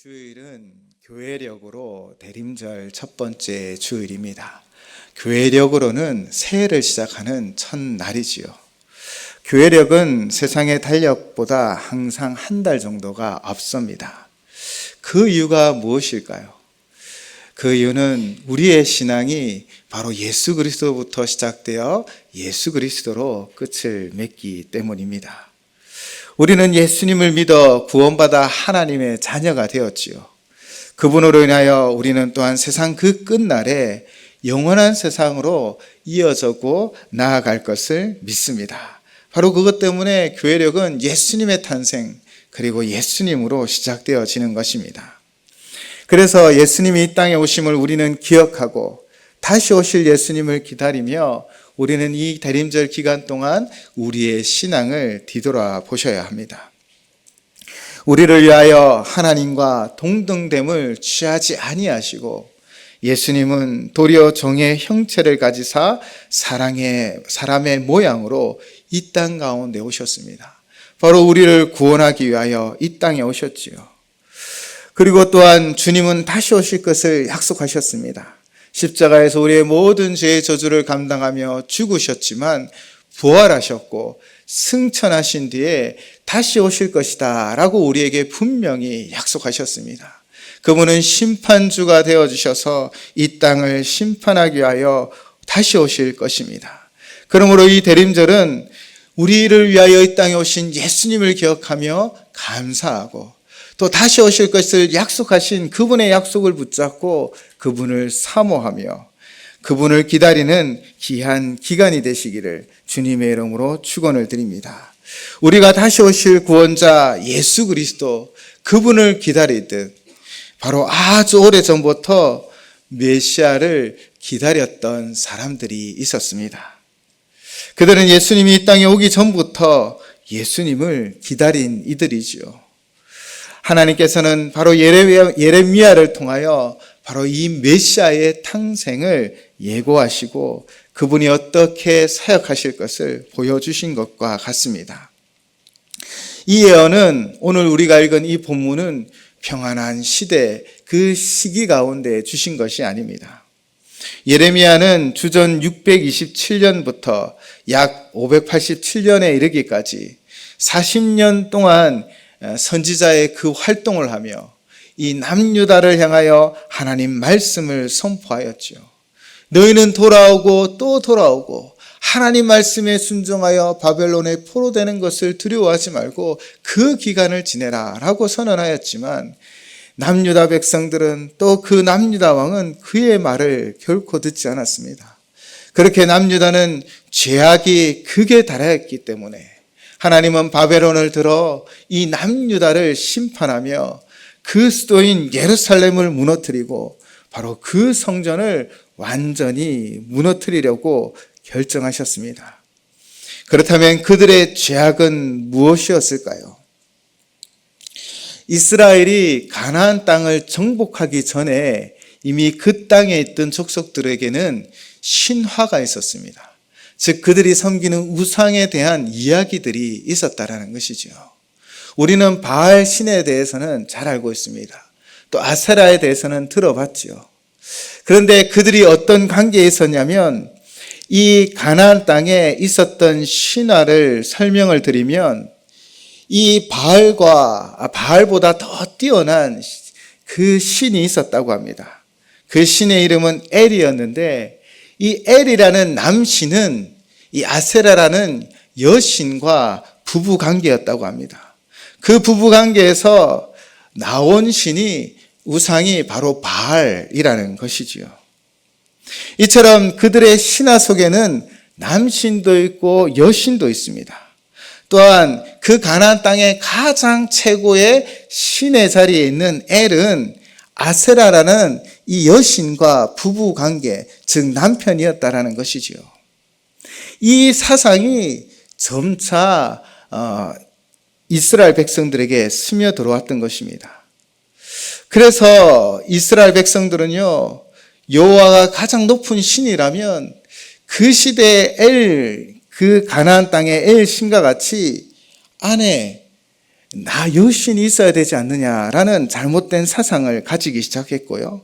주일은 교회력으로 대림절 첫 번째 주일입니다. 교회력으로는 새해를 시작하는 첫날이지요. 교회력은 세상의 달력보다 항상 한 달 정도가 앞섭니다. 그 이유가 무엇일까요? 그 이유는 우리의 신앙이 바로 예수 그리스도부터 시작되어 예수 그리스도로 끝을 맺기 때문입니다. 우리는 예수님을 믿어 구원받아 하나님의 자녀가 되었지요. 그분으로 인하여 우리는 또한 세상 그 끝날에 영원한 세상으로 이어져고 나아갈 것을 믿습니다. 바로 그것 때문에 교회력은 예수님의 탄생 그리고 예수님으로 시작되어지는 것입니다. 그래서 예수님이 이 땅에 오심을 우리는 기억하고 다시 오실 예수님을 기다리며 우리는 이 대림절 기간 동안 우리의 신앙을 뒤돌아보셔야 합니다. 우리를 위하여 하나님과 동등됨을 취하지 아니하시고 예수님은 도리어 종의 형체를 가지사 사람의 모양으로 이 땅 가운데 오셨습니다. 바로 우리를 구원하기 위하여 이 땅에 오셨지요. 그리고 또한 주님은 다시 오실 것을 약속하셨습니다. 십자가에서 우리의 모든 죄의 저주를 감당하며 죽으셨지만 부활하셨고 승천하신 뒤에 다시 오실 것이다 라고 우리에게 분명히 약속하셨습니다. 그분은 심판주가 되어주셔서 이 땅을 심판하기 위하여 다시 오실 것입니다. 그러므로 이 대림절은 우리를 위하여 이 땅에 오신 예수님을 기억하며 감사하고 또 다시 오실 것을 약속하신 그분의 약속을 붙잡고 그분을 사모하며 그분을 기다리는 귀한 기간이 되시기를 주님의 이름으로 축원을 드립니다. 우리가 다시 오실 구원자 예수 그리스도 그분을 기다리듯 바로 아주 오래전부터 메시아를 기다렸던 사람들이 있었습니다. 그들은 예수님이 이 땅에 오기 전부터 예수님을 기다린 이들이지요. 하나님께서는 바로 예레미야를 통하여 바로 이 메시아의 탄생을 예고하시고 그분이 어떻게 사역하실 것을 보여주신 것과 같습니다. 이 예언은 오늘 우리가 읽은 이 본문은 평안한 시대 그 시기 가운데 주신 것이 아닙니다. 예레미야는 주전 627년부터 약 587년에 이르기까지 40년 동안 선지자의 그 활동을 하며 이 남유다를 향하여 하나님 말씀을 선포하였지요. 너희는 돌아오고 또 돌아오고 하나님 말씀에 순종하여 바벨론에 포로되는 것을 두려워하지 말고 그 기간을 지내라 라고 선언하였지만 남유다 백성들은 또 그 남유다 왕은 그의 말을 결코 듣지 않았습니다. 그렇게 남유다는 죄악이 극에 달하였기 때문에 하나님은 바벨론을 들어 이 남유다를 심판하며 그 수도인 예루살렘을 무너뜨리고 바로 그 성전을 완전히 무너뜨리려고 결정하셨습니다. 그렇다면 그들의 죄악은 무엇이었을까요? 이스라엘이 가나안 땅을 정복하기 전에 이미 그 땅에 있던 족속들에게는 신화가 있었습니다. 즉 그들이 섬기는 우상에 대한 이야기들이 있었다라는 것이죠. 우리는 바알 신에 대해서는 잘 알고 있습니다. 또 아세라에 대해서는 들어봤지요. 그런데 그들이 어떤 관계에 있었냐면 이 가나안 땅에 있었던 신화를 설명을 드리면 이 바알보다 더 뛰어난 그 신이 있었다고 합니다. 그 신의 이름은 엘이었는데 이 엘이라는 남신은 이 아세라라는 여신과 부부관계였다고 합니다. 그 부부관계에서 나온 신이 우상이 바로 바알이라는 것이지요. 이처럼 그들의 신화 속에는 남신도 있고 여신도 있습니다. 또한 그 가나안 땅의 가장 최고의 신의 자리에 있는 엘은 아세라라는 이 여신과 부부관계, 즉 남편이었다라는 것이지요. 이 사상이 점차 이스라엘 백성들에게 스며들어왔던 것입니다. 그래서 이스라엘 백성들은요, 여호와가 가장 높은 신이라면 그 시대의 그 가나안 땅의 엘 신과 같이 아내 나 여신이 있어야 되지 않느냐라는 잘못된 사상을 가지기 시작했고요.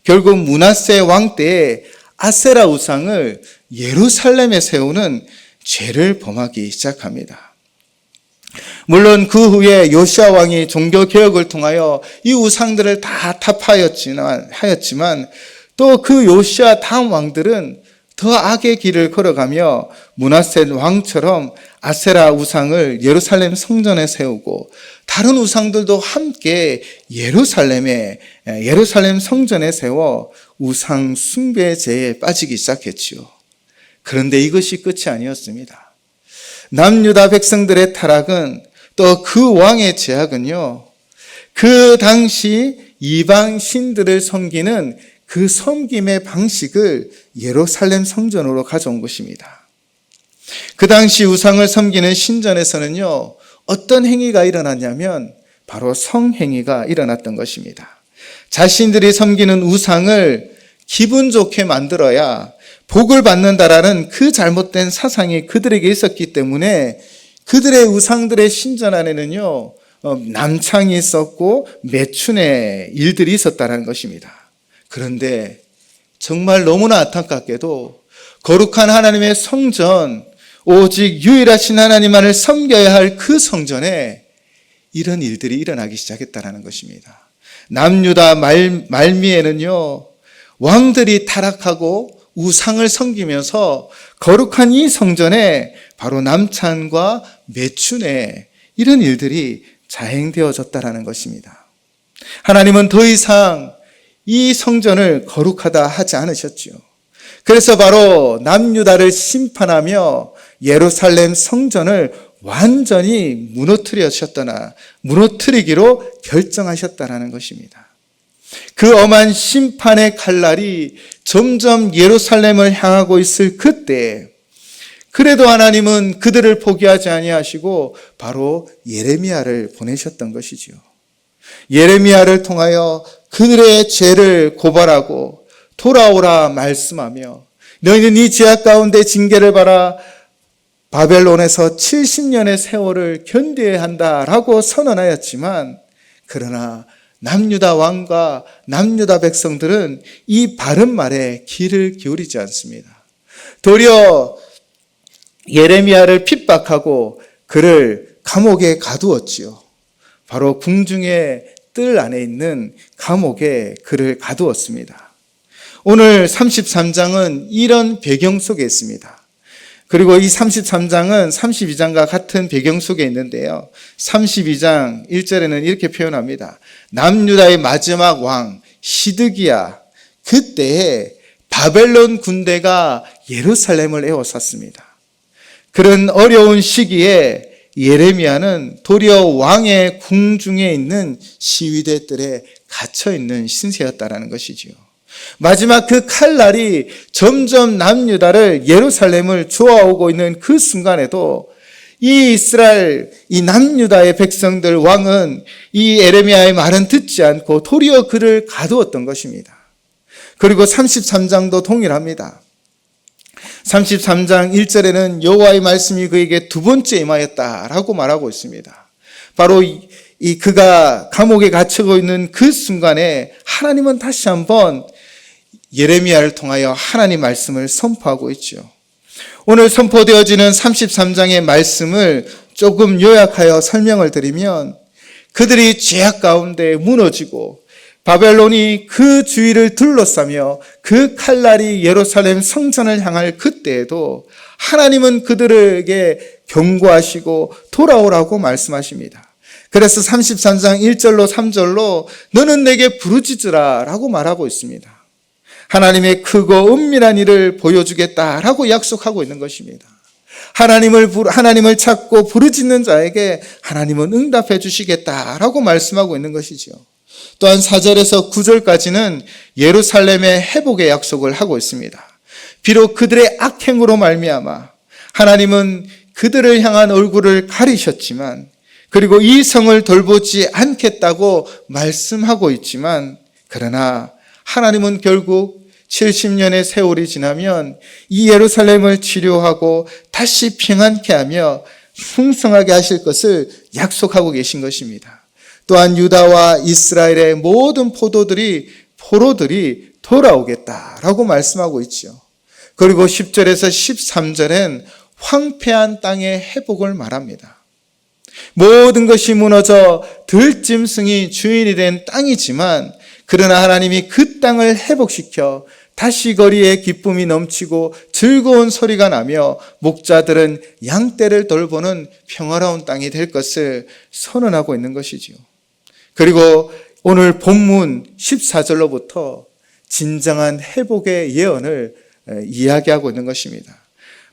결국 므낫세 왕 때에 아세라 우상을 예루살렘에 세우는 죄를 범하기 시작합니다. 물론 그 후에 요시아 왕이 종교개혁을 통하여 이 우상들을 다 타파하였지만 또 그 요시아 다음 왕들은 더 악의 길을 걸어가며 므낫세 왕처럼 아세라 우상을 예루살렘 성전에 세우고 다른 우상들도 함께 예루살렘 성전에 세워 우상 숭배죄에 빠지기 시작했지요. 그런데 이것이 끝이 아니었습니다. 남유다 백성들의 타락은 또 그 왕의 죄악은요, 그 당시 이방 신들을 섬기는 그 섬김의 방식을 예루살렘 성전으로 가져온 것입니다. 그 당시 우상을 섬기는 신전에서는요, 어떤 행위가 일어났냐면 바로 성행위가 일어났던 것입니다. 자신들이 섬기는 우상을 기분 좋게 만들어야 복을 받는다라는 그 잘못된 사상이 그들에게 있었기 때문에 그들의 우상들의 신전 안에는요, 남창이 있었고 매춘의 일들이 있었다는 것입니다. 그런데 정말 너무나 안타깝게도 거룩한 하나님의 성전, 오직 유일하신 하나님만을 섬겨야 할 그 성전에 이런 일들이 일어나기 시작했다는 것입니다. 남유다 말미에는요, 왕들이 타락하고 우상을 섬기면서 거룩한 이 성전에 바로 남찬과 매춘의 이런 일들이 자행되어졌다는 것입니다. 하나님은 더 이상 이 성전을 거룩하다 하지 않으셨지요. 그래서 바로 남유다를 심판하며 예루살렘 성전을 완전히 무너뜨리기로 결정하셨다는 것입니다. 그 엄한 심판의 칼날이 점점 예루살렘을 향하고 있을 그때, 그래도 하나님은 그들을 포기하지 아니하시고 바로 예레미야를 보내셨던 것이지요. 예레미야를 통하여 그들의 죄를 고발하고 돌아오라 말씀하며 너희는 이 죄악 가운데 징계를 받아 바벨론에서 70년의 세월을 견뎌야 한다라고 선언하였지만, 그러나 남유다 왕과 남유다 백성들은 이 바른 말에 귀를 기울이지 않습니다. 도리어 예레미야를 핍박하고 그를 감옥에 가두었지요. 바로 궁중의 뜰 안에 있는 감옥에 그를 가두었습니다. 오늘 33장은 이런 배경 속에 있습니다. 그리고 이 33장은 32장과 같은 배경 속에 있는데요. 32장 1절에는 이렇게 표현합니다. 남유다의 마지막 왕 시드기야, 그때에 바벨론 군대가 예루살렘을 에워쌌습니다. 그런 어려운 시기에 예레미야는 도리어 왕의 궁중에 있는 시위대들에 갇혀있는 신세였다라는 것이지요. 마지막 그 칼날이 점점 남유다를 예루살렘을 주워오고 있는 그 순간에도 이 이스라엘, 이 남유다의 백성들 왕은 이 예레미야의 말은 듣지 않고 도리어 그를 가두었던 것입니다. 그리고 33장도 동일합니다. 33장 1절에는 여호와의 말씀이 그에게 두 번째 임하였다라고 말하고 있습니다. 바로 그가 감옥에 갇히고 있는 그 순간에 하나님은 다시 한번 예레미야를 통하여 하나님 말씀을 선포하고 있죠. 오늘 선포되어지는 33장의 말씀을 조금 요약하여 설명을 드리면, 그들이 죄악 가운데 무너지고 바벨론이 그 주위를 둘러싸며 그 칼날이 예루살렘 성전을 향할 그때에도 하나님은 그들에게 경고하시고 돌아오라고 말씀하십니다. 그래서 33장 1절로 3절로 너는 내게 부르짖으라 라고 말하고 있습니다. 하나님의 크고 은밀한 일을 보여주겠다라고 약속하고 있는 것입니다. 하나님을 찾고 부르짖는 자에게 하나님은 응답해 주시겠다라고 말씀하고 있는 것이죠. 또한 4절에서 9절까지는 예루살렘의 회복의 약속을 하고 있습니다. 비록 그들의 악행으로 말미암아 하나님은 그들을 향한 얼굴을 가리셨지만, 그리고 이 성을 돌보지 않겠다고 말씀하고 있지만, 그러나 하나님은 결국 70년의 세월이 지나면 이 예루살렘을 치료하고 다시 평안케 하며 풍성하게 하실 것을 약속하고 계신 것입니다. 또한 유다와 이스라엘의 모든 포로들이 돌아오겠다라고 말씀하고 있죠. 그리고 10절에서 13절엔 황폐한 땅의 회복을 말합니다. 모든 것이 무너져 들짐승이 주인이 된 땅이지만 그러나 하나님이 그 땅을 회복시켜 다시 거리에 기쁨이 넘치고 즐거운 소리가 나며 목자들은 양떼를 돌보는 평화로운 땅이 될 것을 선언하고 있는 것이지요. 그리고 오늘 본문 14절로부터 진정한 회복의 예언을 이야기하고 있는 것입니다.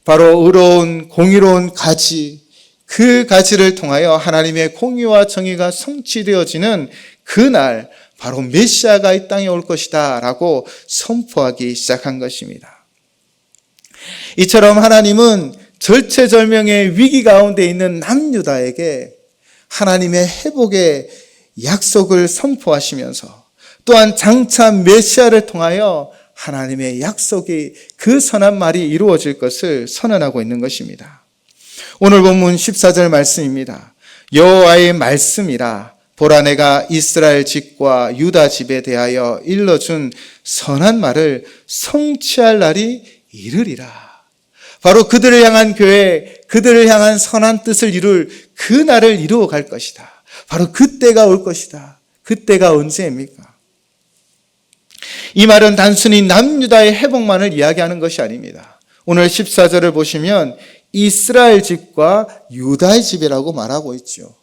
바로 의로운 공의로운 가지, 그 가지를 통하여 하나님의 공의와 정의가 성취되어지는 그날 바로 메시아가 이 땅에 올 것이다 라고 선포하기 시작한 것입니다. 이처럼 하나님은 절체절명의 위기 가운데 있는 남유다에게 하나님의 회복의 약속을 선포하시면서 또한 장차 메시아를 통하여 하나님의 약속이 그 선한 말이 이루어질 것을 선언하고 있는 것입니다. 오늘 본문 14절 말씀입니다. 여호와의 말씀이라 보라 내가 이스라엘 집과 유다 집에 대하여 일러준 선한 말을 성취할 날이 이르리라. 바로 그들을 향한 교회, 그들을 향한 선한 뜻을 이룰 그 날을 이루어 갈 것이다. 바로 그때가 올 것이다. 그때가 언제입니까? 이 말은 단순히 남유다의 회복만을 이야기하는 것이 아닙니다. 오늘 14절을 보시면 이스라엘 집과 유다의 집이라고 말하고 있죠.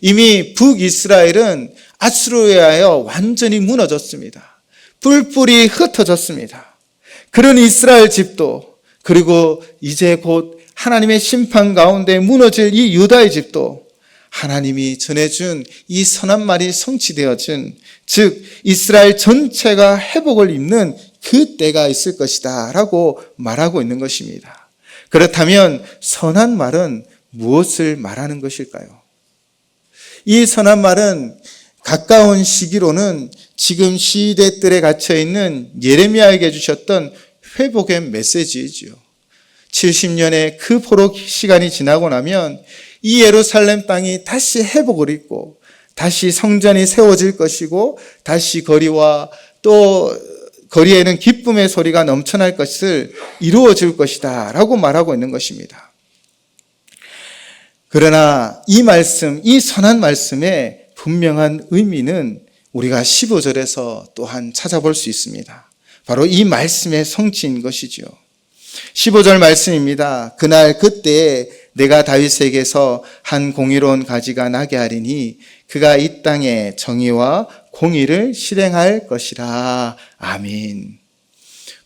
이미 북이스라엘은 아수르에 의하여 완전히 무너졌습니다. 뿔뿔이 흩어졌습니다. 그런 이스라엘 집도 그리고 이제 곧 하나님의 심판 가운데 무너질 이 유다의 집도 하나님이 전해준 이 선한 말이 성취되어진 즉 이스라엘 전체가 회복을 입는 그 때가 있을 것이다 라고 말하고 있는 것입니다. 그렇다면 선한 말은 무엇을 말하는 것일까요? 이 선한 말은 가까운 시기로는 지금 시대들에 갇혀있는 예레미야에게 주셨던 회복의 메시지이지요. 70년의 그 포로 시간이 지나고 나면 이 예루살렘 땅이 다시 회복을 입고 다시 성전이 세워질 것이고 다시 거리와 또 거리에는 기쁨의 소리가 넘쳐날 것을 이루어질 것이다 라고 말하고 있는 것입니다. 그러나 이 말씀, 이 선한 말씀의 분명한 의미는 우리가 15절에서 또한 찾아볼 수 있습니다. 바로 이 말씀의 성취인 것이죠. 15절 말씀입니다. 그날 그때에 내가 다윗에게서 한 공의로운 가지가 나게 하리니 그가 이 땅에 정의와 공의를 실행할 것이라. 아멘.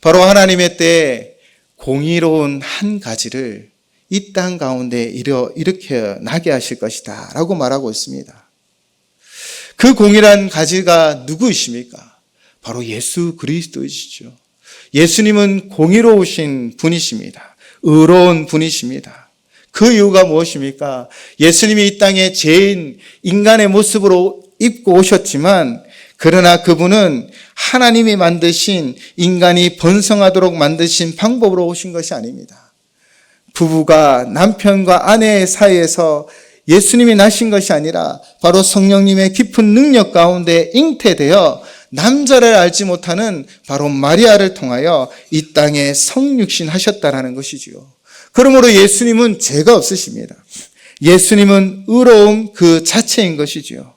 바로 하나님의 때에 공의로운 한 가지를 이 땅 가운데 일으켜 나게 하실 것이다 라고 말하고 있습니다. 그 공의란 가지가 누구이십니까? 바로 예수 그리스도이시죠. 예수님은 공의로우신 분이십니다. 의로운 분이십니다. 그 이유가 무엇입니까? 예수님이 이 땅에 죄인 인간의 모습으로 입고 오셨지만 그러나 그분은 하나님이 만드신 인간이 번성하도록 만드신 방법으로 오신 것이 아닙니다. 부부가 남편과 아내 사이에서 예수님이 나신 것이 아니라 바로 성령님의 깊은 능력 가운데 잉태되어 남자를 알지 못하는 바로 마리아를 통하여 이 땅에 성육신 하셨다라는 것이지요. 그러므로 예수님은 죄가 없으십니다. 예수님은 의로움 그 자체인 것이지요.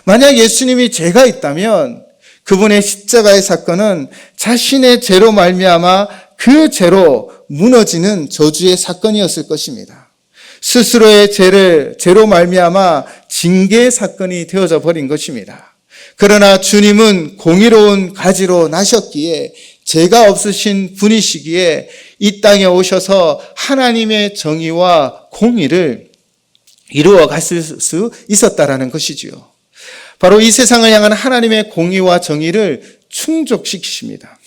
만약 예수님이 죄가 있다면 그분의 십자가의 사건은 자신의 죄로 말미암아 그 죄로 무너지는 저주의 사건이었을 것입니다. 스스로의 죄로 말미암아 징계의 사건이 되어져 버린 것입니다. 그러나 주님은 공의로운 가지로 나셨기에 죄가 없으신 분이시기에 이 땅에 오셔서 하나님의 정의와 공의를 이루어 갔을 수 있었다라는 것이지요. 바로 이 세상을 향한 하나님의 공의와 정의를 충족시키십니다.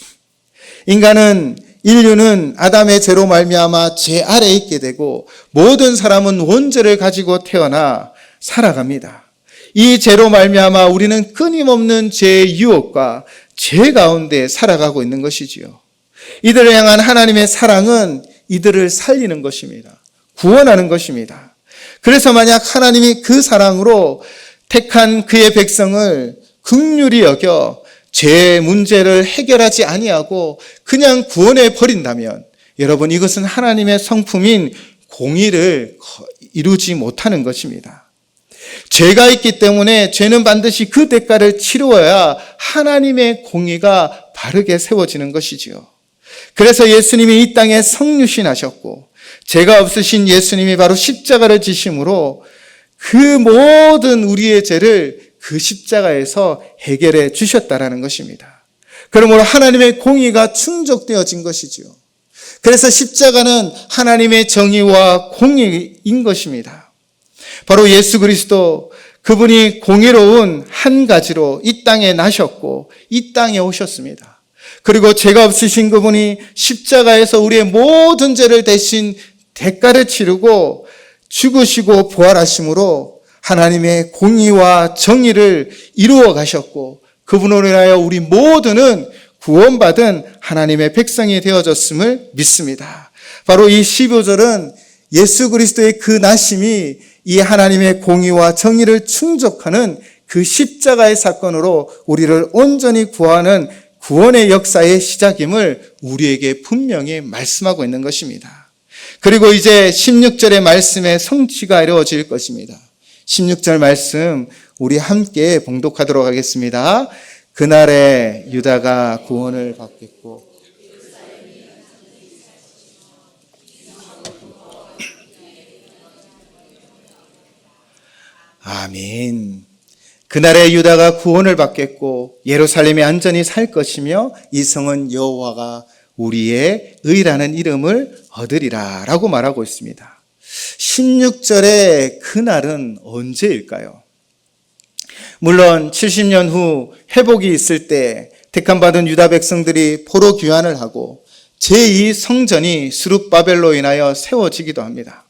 인류는 아담의 죄로 말미암아 죄 아래에 있게 되고 모든 사람은 원죄를 가지고 태어나 살아갑니다. 이 죄로 말미암아 우리는 끊임없는 죄의 유혹과 죄 가운데 살아가고 있는 것이지요. 이들을 향한 하나님의 사랑은 이들을 살리는 것입니다. 구원하는 것입니다. 그래서 만약 하나님이 그 사랑으로 택한 그의 백성을 긍휼히 여겨 죄의 문제를 해결하지 아니하고 그냥 구원해 버린다면 여러분, 이것은 하나님의 성품인 공의를 이루지 못하는 것입니다. 죄가 있기 때문에 죄는 반드시 그 대가를 치루어야 하나님의 공의가 바르게 세워지는 것이지요. 그래서 예수님이 이 땅에 성육신하셨고 죄가 없으신 예수님이 바로 십자가를 지심으로 그 모든 우리의 죄를 그 십자가에서 해결해 주셨다라는 것입니다. 그러므로 하나님의 공의가 충족되어진 것이지요. 그래서 십자가는 하나님의 정의와 공의인 것입니다. 바로 예수 그리스도, 그분이 공의로운 한 가지로 이 땅에 나셨고 이 땅에 오셨습니다. 그리고 죄가 없으신 그분이 십자가에서 우리의 모든 죄를 대신 대가를 치르고 죽으시고 부활하심으로 하나님의 공의와 정의를 이루어 가셨고 그분으로 인하여 우리 모두는 구원받은 하나님의 백성이 되어졌음을 믿습니다. 바로 이 15절은 예수 그리스도의 그 나심이 이 하나님의 공의와 정의를 충족하는 그 십자가의 사건으로 우리를 온전히 구하는 구원의 역사의 시작임을 우리에게 분명히 말씀하고 있는 것입니다. 그리고 이제 16절의 말씀의 성취가 이루어질 것입니다. 16절 말씀 우리 함께 봉독하도록 하겠습니다. 그날에 유다가 구원을 받겠고 아멘. 그날에 유다가 구원을 받겠고 예루살렘이 안전히 살 것이며 이 성은 여호와가 우리의 의라는 이름을 얻으리라 라고 말하고 있습니다. 16절의 그날은 언제일까요? 물론 70년 후 회복이 있을 때 택함받은 유다 백성들이 포로 귀환을 하고 제2성전이 스룹바벨로 인하여 세워지기도 합니다.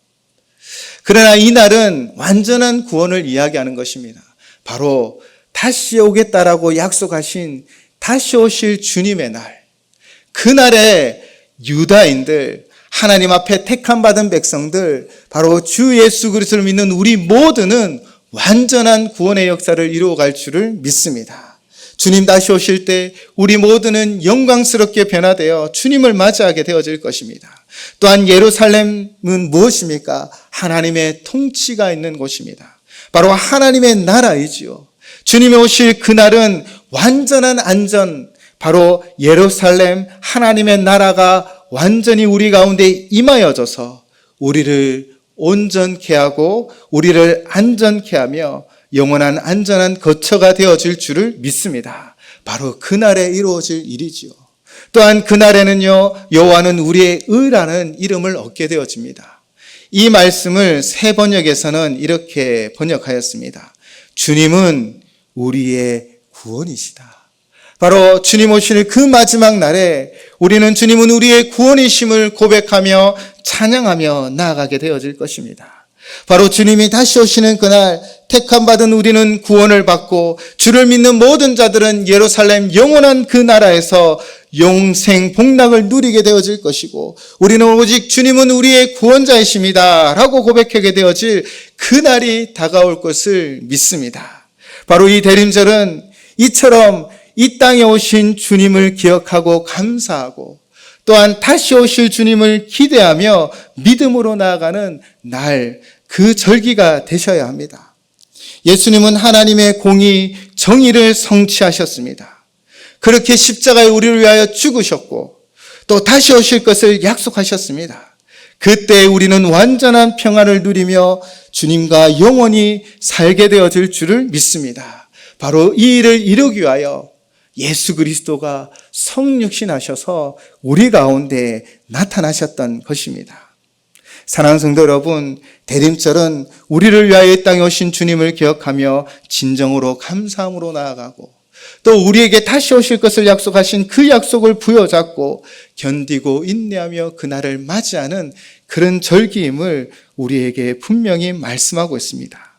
그러나 이 날은 완전한 구원을 이야기하는 것입니다. 바로 다시 오겠다라고 약속하신 다시 오실 주님의 날, 그날에 유다인들, 하나님 앞에 택함받은 백성들, 바로 주 예수 그리스도를 믿는 우리 모두는 완전한 구원의 역사를 이루어갈 줄을 믿습니다. 주님 다시 오실 때 우리 모두는 영광스럽게 변화되어 주님을 맞이하게 되어질 것입니다. 또한 예루살렘은 무엇입니까? 하나님의 통치가 있는 곳입니다. 바로 하나님의 나라이지요. 주님이 오실 그날은 완전한 안전, 바로 예루살렘 하나님의 나라가 완전히 우리 가운데 임하여져서 우리를 온전케 하고 우리를 안전케 하며 영원한 안전한 거처가 되어질 줄을 믿습니다. 바로 그날에 이루어질 일이지요. 또한 그날에는요, 여호와는 우리의 의라는 이름을 얻게 되어집니다. 이 말씀을 새 번역에서는 이렇게 번역하였습니다. 주님은 우리의 구원이시다. 바로 주님 오실 그 마지막 날에 우리는 주님은 우리의 구원이심을 고백하며 찬양하며 나아가게 되어질 것입니다. 바로 주님이 다시 오시는 그날 택함받은 우리는 구원을 받고 주를 믿는 모든 자들은 예루살렘 영원한 그 나라에서 영생 복락을 누리게 되어질 것이고 우리는 오직 주님은 우리의 구원자이십니다 라고 고백하게 되어질 그날이 다가올 것을 믿습니다. 바로 이 대림절은 이처럼 이 땅에 오신 주님을 기억하고 감사하고 또한 다시 오실 주님을 기대하며 믿음으로 나아가는 날, 그 절기가 되셔야 합니다. 예수님은 하나님의 공의, 정의를 성취하셨습니다. 그렇게 십자가에 우리를 위하여 죽으셨고 또 다시 오실 것을 약속하셨습니다. 그때 우리는 완전한 평안을 누리며 주님과 영원히 살게 되어질 줄을 믿습니다. 바로 이 일을 이루기 위하여 예수 그리스도가 성육신하셔서 우리 가운데 나타나셨던 것입니다. 사랑하는 성도 여러분, 대림절은 우리를 위하여 이 땅에 오신 주님을 기억하며 진정으로 감사함으로 나아가고 또 우리에게 다시 오실 것을 약속하신 그 약속을 부여잡고 견디고 인내하며 그날을 맞이하는 그런 절기임을 우리에게 분명히 말씀하고 있습니다.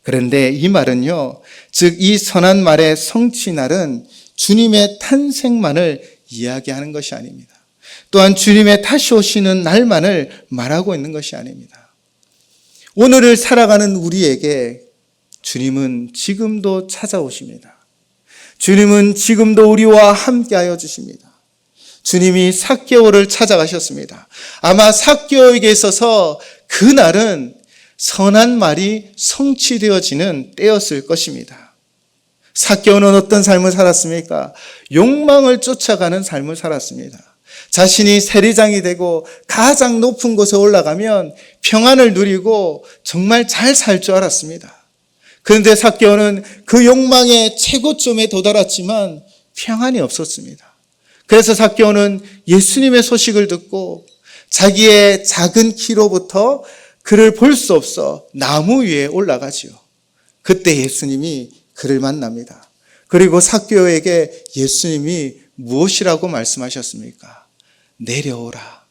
그런데 이 말은요, 즉 이 선한 말의 성취날은 주님의 탄생만을 이야기하는 것이 아닙니다. 또한 주님의 다시 오시는 날만을 말하고 있는 것이 아닙니다. 오늘을 살아가는 우리에게 주님은 지금도 찾아오십니다. 주님은 지금도 우리와 함께하여 주십니다. 주님이 삭개오를 찾아가셨습니다. 아마 삭개오에게 있어서 그날은 선한 말이 성취되어지는 때였을 것입니다. 삭개오는 어떤 삶을 살았습니까? 욕망을 쫓아가는 삶을 살았습니다. 자신이 세리장이 되고 가장 높은 곳에 올라가면 평안을 누리고 정말 잘 살 줄 알았습니다. 그런데 삭개오는 그 욕망의 최고점에 도달했지만 평안이 없었습니다. 그래서 삭개오는 예수님의 소식을 듣고 자기의 작은 키로부터 그를 볼 수 없어 나무 위에 올라가지요. 그때 예수님이 그를 만납니다. 그리고 삭개오에게 예수님이 무엇이라고 말씀하셨습니까? 내려오라.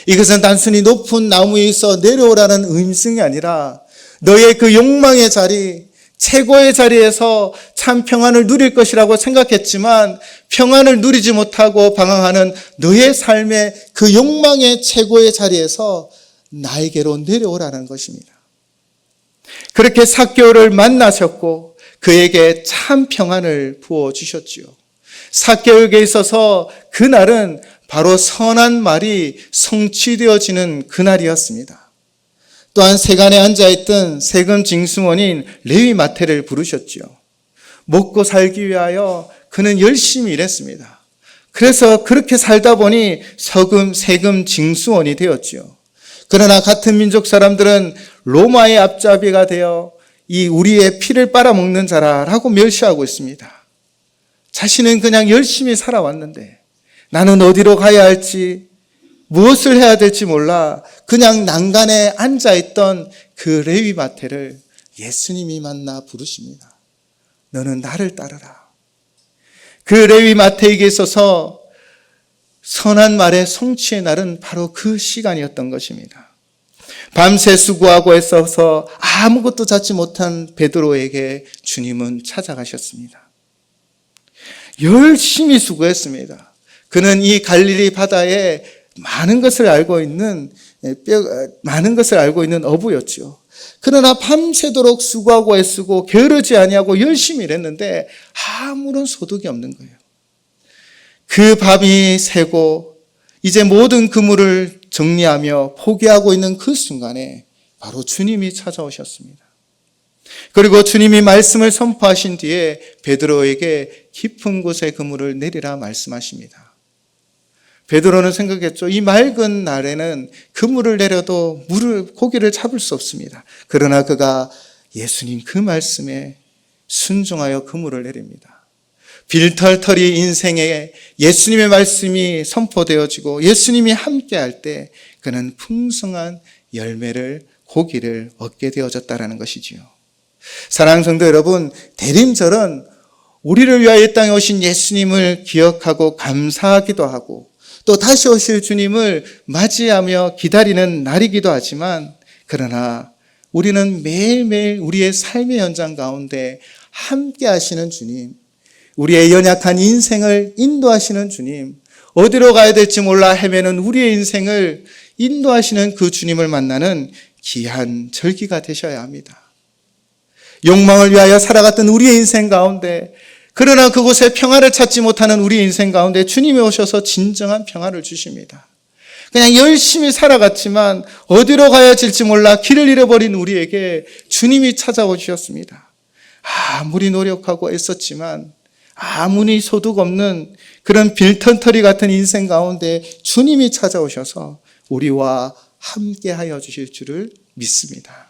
이것은 단순히 높은 나무 위에서 내려오라는 음성이 아니라 너의 그 욕망의 자리, 최고의 자리에서 참 평안을 누릴 것이라고 생각했지만 평안을 누리지 못하고 방황하는 너의 삶의 그 욕망의 최고의 자리에서 나에게로 내려오라는 것입니다. 그렇게 삭개오를 만나셨고 그에게 참 평안을 부어주셨지요. 삭개오에게 있어서 그날은 바로 선한 말이 성취되어지는 그날이었습니다. 또한 세간에 앉아있던 세금 징수원인 레위 마태를 부르셨지요. 먹고 살기 위하여 그는 열심히 일했습니다. 그래서 그렇게 살다 보니 세금 징수원이 되었지요. 그러나 같은 민족 사람들은 로마의 앞잡이가 되어 이 우리의 피를 빨아먹는 자라라고 멸시하고 있습니다. 자신은 그냥 열심히 살아왔는데 나는 어디로 가야 할지 무엇을 해야 될지 몰라 그냥 난간에 앉아있던 그 레위 마태를 예수님이 만나 부르십니다. 너는 나를 따르라. 그 레위 마태에게 있어서 선한 말의 성취의 날은 바로 그 시간이었던 것입니다. 밤새 수고하고 애써서 아무것도 잡지 못한 베드로에게 주님은 찾아가셨습니다. 열심히 수고했습니다. 그는 이 갈릴리 바다에 많은 것을 알고 있는 어부였죠. 그러나 밤새도록 수고하고 애쓰고 게으르지 아니하고 열심히 일했는데 아무런 소득이 없는 거예요. 그 밤이 새고 이제 모든 그물을 정리하며 포기하고 있는 그 순간에 바로 주님이 찾아오셨습니다. 그리고 주님이 말씀을 선포하신 뒤에 베드로에게 깊은 곳에 그물을 내리라 말씀하십니다. 베드로는 생각했죠. 이 맑은 날에는 그물을 내려도 고기를 잡을 수 없습니다. 그러나 그가 예수님 그 말씀에 순종하여 그물을 내립니다. 빌털털이 인생에 예수님의 말씀이 선포되어지고 예수님이 함께할 때 그는 풍성한 열매를 고기를 얻게 되어졌다는 것이지요. 사랑하는 성도 여러분, 대림절은 우리를 위하여 이 땅에 오신 예수님을 기억하고 감사하기도 하고 또 다시 오실 주님을 맞이하며 기다리는 날이기도 하지만 그러나 우리는 매일매일 우리의 삶의 현장 가운데 함께 하시는 주님, 우리의 연약한 인생을 인도하시는 주님, 어디로 가야 될지 몰라 헤매는 우리의 인생을 인도하시는 그 주님을 만나는 귀한 절기가 되셔야 합니다. 욕망을 위하여 살아갔던 우리의 인생 가운데 그러나 그곳에 평화를 찾지 못하는 우리의 인생 가운데 주님이 오셔서 진정한 평화를 주십니다. 그냥 열심히 살아갔지만 어디로 가야 될지 몰라 길을 잃어버린 우리에게 주님이 찾아오셨습니다. 아무리 노력하고 애썼지만 아무리 소득 없는 그런 빌턴터리 같은 인생 가운데 주님이 찾아오셔서 우리와 함께 하여 주실 줄을 믿습니다.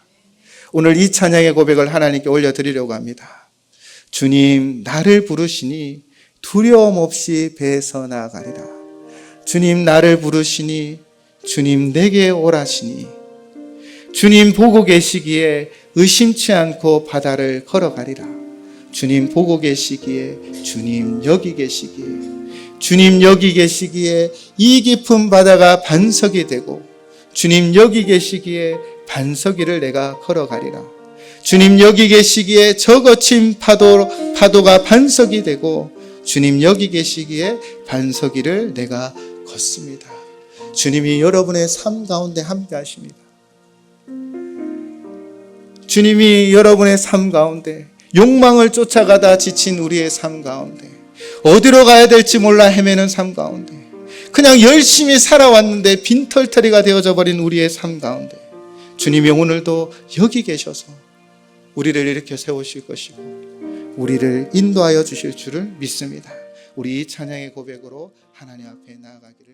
오늘 이 찬양의 고백을 하나님께 올려드리려고 합니다. 주님 나를 부르시니 두려움 없이 배에서 나아가리라. 주님 나를 부르시니 주님 내게 오라시니 주님 보고 계시기에 의심치 않고 바다를 걸어가리라. 주님 보고 계시기에 주님 여기 계시기에 주님 여기 계시기에 이 깊은 바다가 반석이 되고 주님 여기 계시기에 반석 위를 내가 걸어가리라. 주님 여기 계시기에 저 거친 파도가 반석이 되고 주님 여기 계시기에 반석 위를 내가 걷습니다. 주님이 여러분의 삶 가운데 함께 하십니다. 주님이 여러분의 삶 가운데 욕망을 쫓아가다 지친 우리의 삶 가운데 어디로 가야 될지 몰라 헤매는 삶 가운데 그냥 열심히 살아왔는데 빈털터리가 되어져 버린 우리의 삶 가운데 주님이 오늘도 여기 계셔서 우리를 일으켜 세우실 것이고 우리를 인도하여 주실 줄을 믿습니다. 우리 이 찬양의 고백으로 하나님 앞에 나아가기를